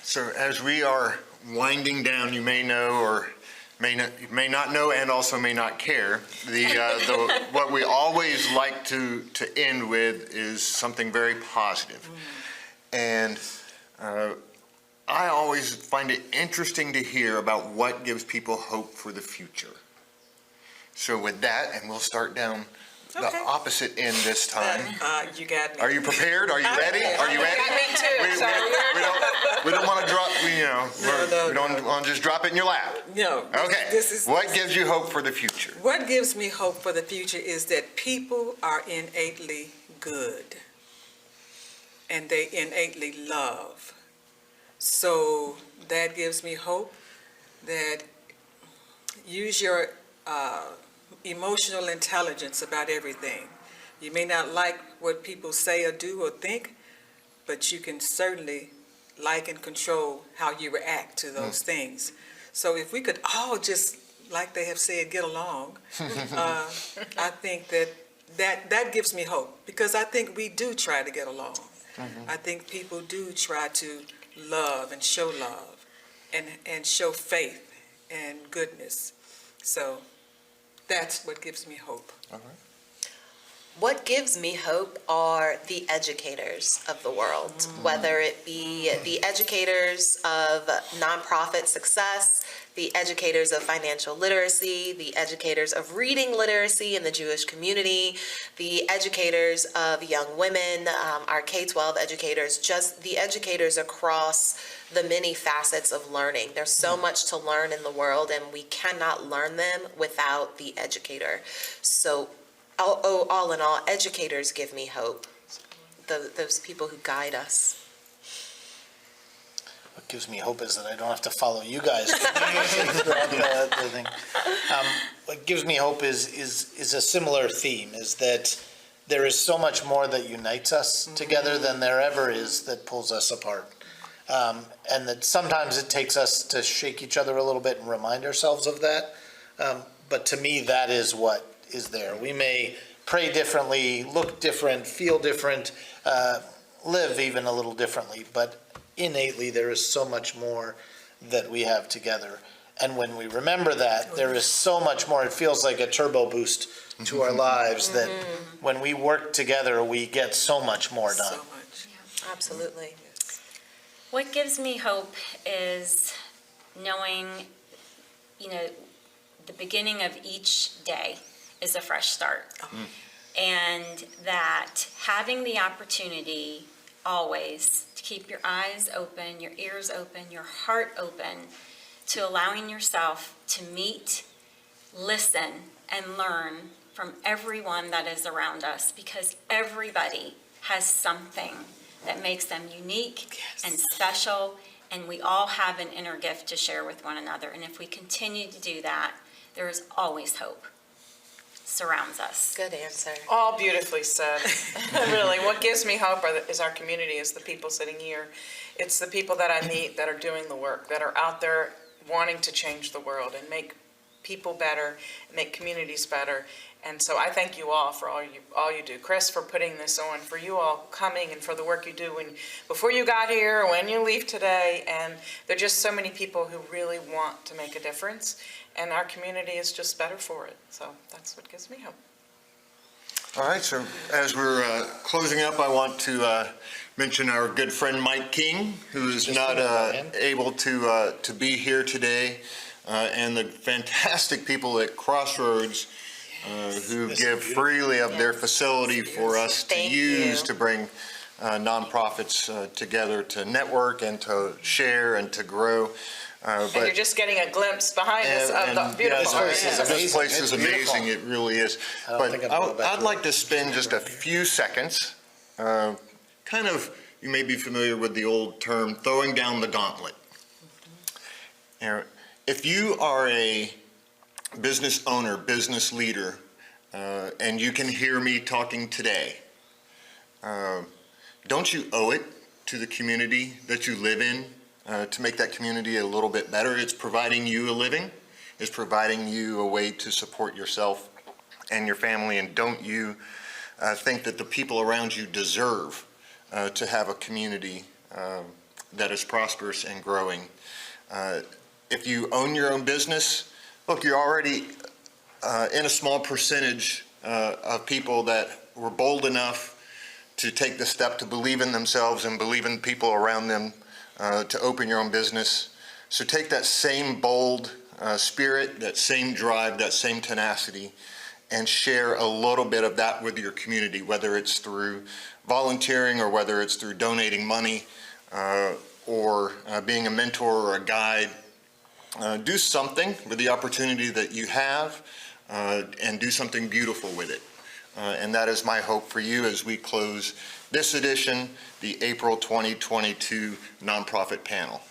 So as we are winding down, you may know or may not know and also may not care. What we always like to end with is something very positive. And I always find it interesting to hear about what gives people hope for the future. So with that, and we'll start down the opposite end this time. You got me. Are you prepared? Are you ready? Are you ready? Me too. We don't want to drop, we don't want to just drop it in your lap. No. Okay. What gives you hope for the future? What gives me hope for the future is that people are innately good and they innately love. So that gives me hope that use your emotional intelligence about everything. You may not like what people say or do or think, but you can certainly like and control how you react to those things. So if we could all just, like they have said, get along, I think that gives me hope, because I think we do try to get along. I think people do try to love and show love and show faith and goodness. So that's what gives me hope. All right. What gives me hope are the educators of the world, whether it be the educators of nonprofit success, the educators of financial literacy, the educators of reading literacy in the Jewish community, the educators of young women, our K-12 educators, just the educators across the many facets of learning. There's so much to learn in the world, and we cannot learn them without the educator. So all in all, educators give me hope, those people who guide us. What gives me hope is that I don't have to follow you guys. What gives me hope is a similar theme, is that there is so much more that unites us together than there ever is that pulls us apart. And that sometimes it takes us to shake each other a little bit and remind ourselves of that. But to me, that is what is there. We may pray differently, look different, feel different, live even a little differently, but innately there is so much more that we have together. And when we remember that, there is so much more. It feels like a turbo boost to our lives, that when we work together, we get so much more done. So much. Absolutely. What gives me hope is knowing, the beginning of each day is a fresh start. And that having the opportunity always to keep your eyes open, your ears open, your heart open, to allowing yourself to meet, listen, and learn from everyone that is around us, because everybody has something that makes them unique and special, and we all have an inner gift to share with one another. And if we continue to do that, there is always hope surrounds us. Good answer. All beautifully said. Really, what gives me hope is our community, is the people sitting here. It's the people that I meet that are doing the work, that are out there wanting to change the world and make people better, make communities better. And so I thank you all for all you do. Chris, for putting this on, for you all coming, and for the work you do before you got here, when you leave today. And there are just so many people who really want to make a difference, and our community is just better for it. So that's what gives me hope. All right, so as we're closing up, I want to mention our good friend Mike King, who is not able to be here today, and the fantastic people at Crossroads who give freely of their facility for us to use to bring nonprofits together to network and to share and to grow. And you're just getting a glimpse behind us of the beautiful art. This place is amazing. It really is. But I'd like to spend just a few seconds, kind of, you may be familiar with the old term, throwing down the gauntlet. If you are a business owner, business leader, and you can hear me talking today, don't you owe it to the community that you live in to make that community a little bit better? It's providing you a living. It's providing you a way to support yourself and your family. And don't you think that the people around you deserve to have a community that is prosperous and growing. If you own your own business, look, you're already in a small percentage of people that were bold enough to take the step to believe in themselves and believe in people around them to open your own business. So take that same bold spirit, that same drive, that same tenacity, and share a little bit of that with your community, whether it's through volunteering or whether it's through donating money or being a mentor or a guide. Do something with the opportunity that you have and do something beautiful with it. And that is my hope for you as we close this edition, the April 2022 Nonprofit Panel.